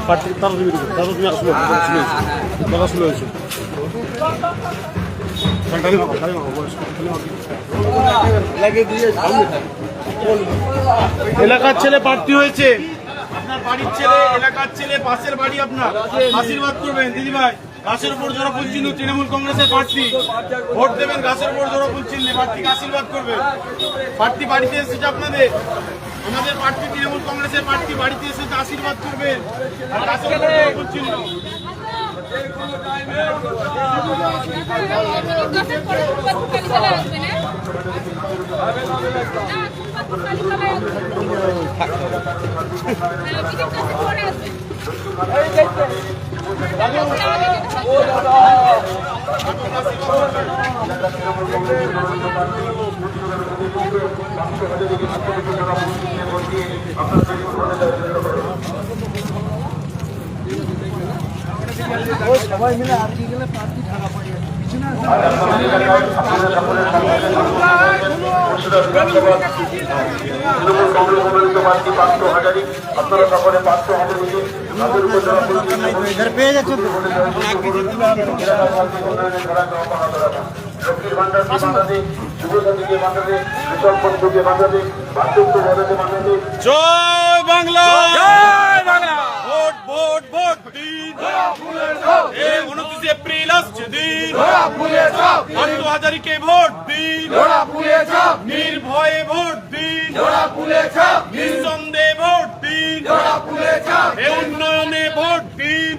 Party তারা তুমি আসলে শুরু হয়েছে এলাকার ছেলে প্রার্থী হয়েছে, আপনার বাড়ির ছেলে, এলাকার ছেলে, পাশের বাড়ি, আপনার আশীর্বাদ করবেন দিদিভাই। গাছের উপর জোড়া ফুল চিহ্ন, তৃণমূল কংগ্রেসের প্রার্থী, ভোট দেবেন গাছের উপর জোড়া ফুল চিহ্নে, প্রার্থীকে আশীর্বাদ করবেন। প্রার্থী বাড়িতে এসেছে আপনাদের, আমাদের প্রার্থী তৃণমূল কংগ্রেসের প্রার্থী বাড়িতে এসেছে, আশীর্বাদ করবেন আর গাছের উপর জোড়া ফুল চিহ্ন। সবাই মিলে আর কি গেলে প্রার্থী ঢাকা পড়ে পেয়ে যাচ্ছে লক্ষ্মীর ভান্ডারকে বাঁচাতে, যুবসাথীকে বাঁচাতে, কৃষক বন্ধুকে বাঁচাতে, বার্ধক্য ভাতাকে বাঁচাতে। জয় বাংলা, জয় বাংলা। ভোট ভোট ভোট দিন, 29 এপ্রিল আসছে দিন, 2000কে ভোট দিন, নির্ভয়ে ভোট দিন, নিঃসন্দেহে ভোট দিন, উন্নয়নে ভোট দিন,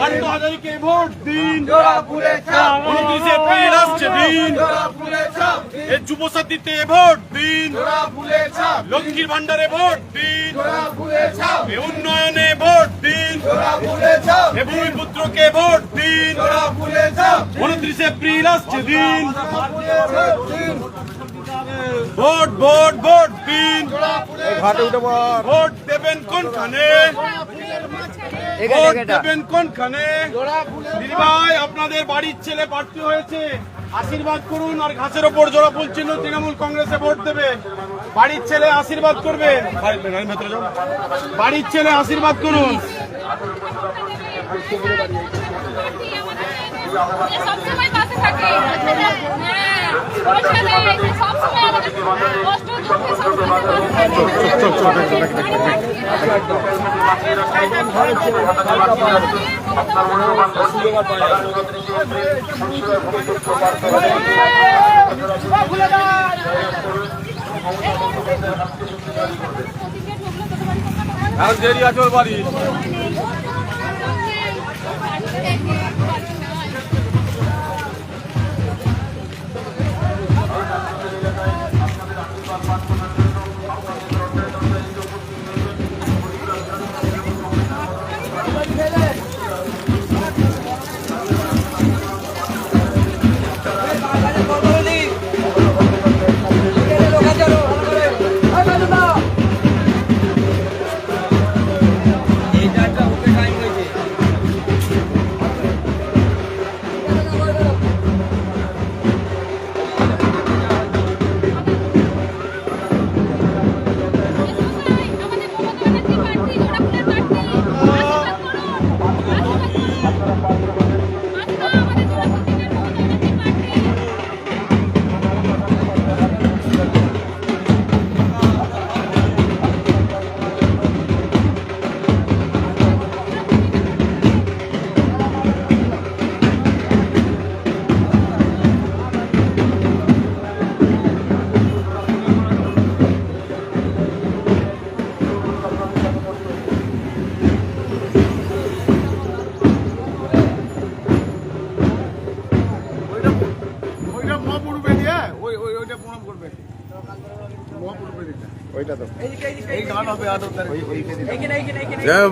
2000কে ভোট দিন, 29 এপ্রিল আসছে দিন, যুবসাথীতে ভোট দিন, লক্ষ্মীর ভান্ডারে ভোট দিন, উন্নয়নে ভোট দিন, ভূমিপুত্রকে ভোট দিন, 29 এপ্রিল আসছে দিন, ভোট ভোট ভোট দিন। ভোট দেবেন কোনখানে, ভোট দেবেন কোনখানে? দিদিভাই আপনাদের বাড়ির ছেলে প্রার্থী হয়েছে, আশীর্বাদ করুন আর ঘাসের ওপর জোড়া ফুল চিহ্ন তৃণমূল কংগ্রেসে ভোট দেবে। বাড়ির ছেলে আশীর্বাদ করবে, বাড়ির ছেলে আশীর্বাদ করুন। সবসময় পাশে থাকে, আপনার মূল্যবান আর দেরি আছে ওর বাড়ি।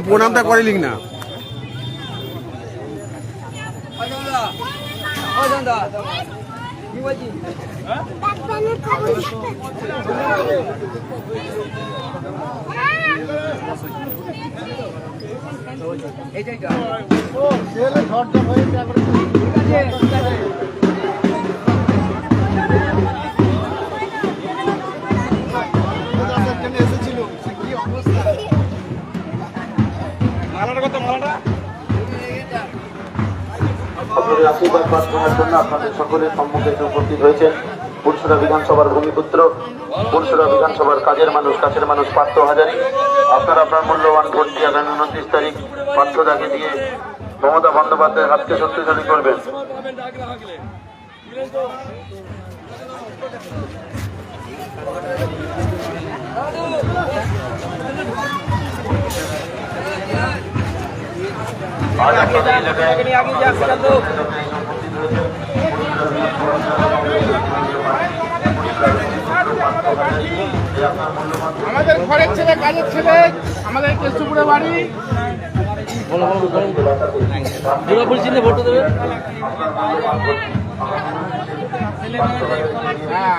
প্রণামটা করে লিখ না। আপনাদের আশীর্বাদ প্রার্থনার জন্য আপনাদের সকলের সম্মুখে এসে উপস্থিত হয়েছেন পুরসুরা বিধানসভার ভূমিপুত্র, পুরসুরা বিধানসভার কাজের মানুষ পার্থ হাজারী। আপনারা আপনার মূল্যবান ভোট দিয়ে আগামী 29 তারিখ পার্থদাকে দিয়ে মমতা বন্দ্যোপাধ্যায়ের হাতকে শক্তিশালী করবেন। আজ আপনাদের এলাকায় আমাদের ঘরের ছেলে, কাজের ছেলে, আমাদের কেষ্টপুরে বাড়ি। দুর্গাপুর চিহ্নে ভোট দেবে। হ্যাঁ,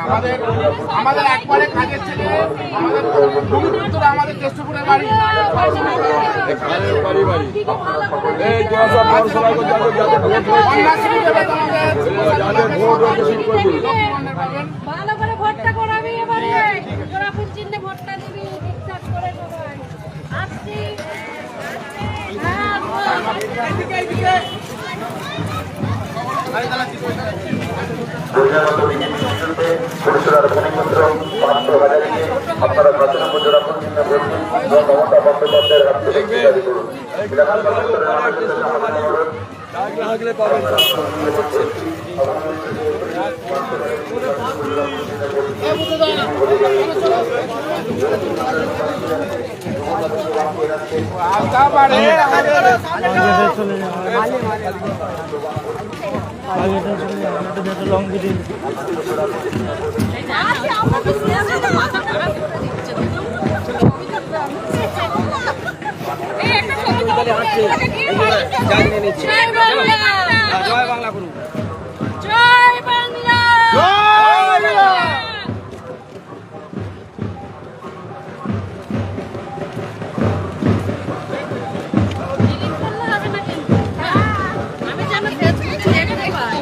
আমাদের একবারে কাজের ছেলে, আমাদের ভূমিপুত্র, আমাদের কেষ্টপুরে বাড়ি। কন্যাশ্রী দেবে তোমাদের। ভালো করে ভোটটা করাবি এবারে জোড়াফুল চিহ্নে ভোটটা দিবি ঠিকঠাক করে সবাই আসছি পুরসুরার ভূমিপুত্র পার্থ হাজারীকে আপনারা 5 নম্বর জোড়াফুল চিহ্নে ভোট দিন এবং মমতা বন্দ্যোপাধ্যায়ের হাতকে শক্তিশালী করুন। লং ভিডিও আসছি আমরা তো সিনেমাতে মাথা খারাপ করে দিচ্ছে এই একটা ছবি জয় বাংলা, জয় বাংলা করুন। জয় বাংলা, জয় বাংলা। আমি যেন ফেসবুকে দেখতে পাই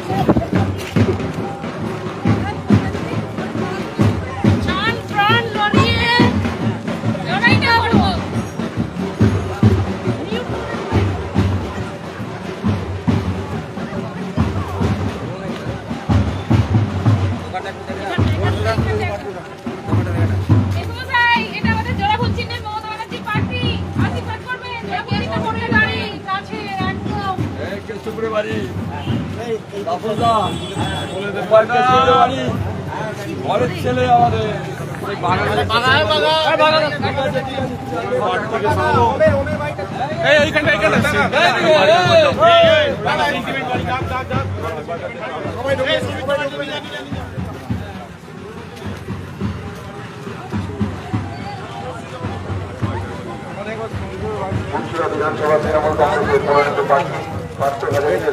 চান প্রাণ লড়িয়ে লড়াইটা করবো। এটা আমাদের জোড়াফুল চিহ্নের মমতা ব্যানার্জি পার্টি আশীর্বাদ করবেন। জোড়াফুলিতে ভোটের বাড়ি কাছে একদম ঘরের ছেলে আমাদের পুরসুরা বিধানসভা তৃণমূল কংগ্রেসের মনোনীত প্রার্থী পার্থ হাজারীকে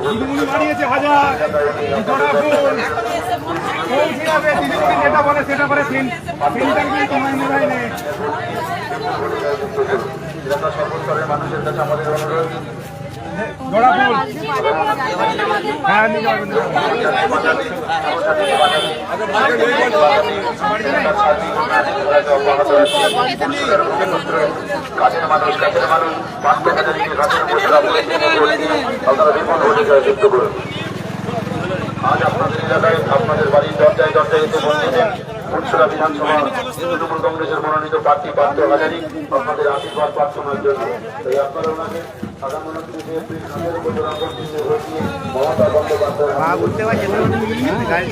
দিদিমণি বাড়িয়েছে হাজার জোড়াফুল পৌঁছে যাবে। দিদিমণি যেটা বলে সেটা করে এলাকার সকল স্তরের মানুষের কাছে আমাদের অনুরোধ জোড়াফুল। হ্যাঁ, নিয়ে যাবেন। কাছের মানুষ পার্থ হাজারীকে কাছের আপনারা বিপুল অধিকার যুক্ত করুন। আজ আপনাদের এলাকায় আপনাদের বাড়ির দরজায় এসে বলছেন পুরসুরা বিধানসভা তৃণমূল কংগ্রেসের মনোনীত প্রার্থী পার্থ হাজারী আপনাদের আশীর্বাদ প্রার্থনার জন্য। তাই আপনারা ওনাকে আগামী 29 এপ্রিল মমতা বন্দ্যোপাধ্যায়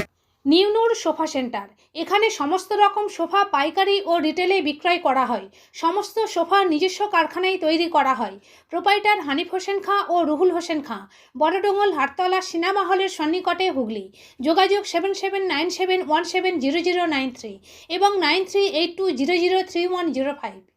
নিউনুর সোফা সেন্টার। এখানে সমস্ত রকম সোফা পাইকারি ও রিটেলে বিক্রয় করা হয়। সমস্ত সোফা নিজস্ব কারখানায় তৈরি করা হয়। প্রোপাইটার হানিফ হোসেন খাঁ ও রুহুল হোসেন খাঁ, বড়ডোঙ্গল হাটতলা সিনেমা হলের সন্নিকটে, হুগলি। যোগাযোগ 7797170093 এবং 9382003105।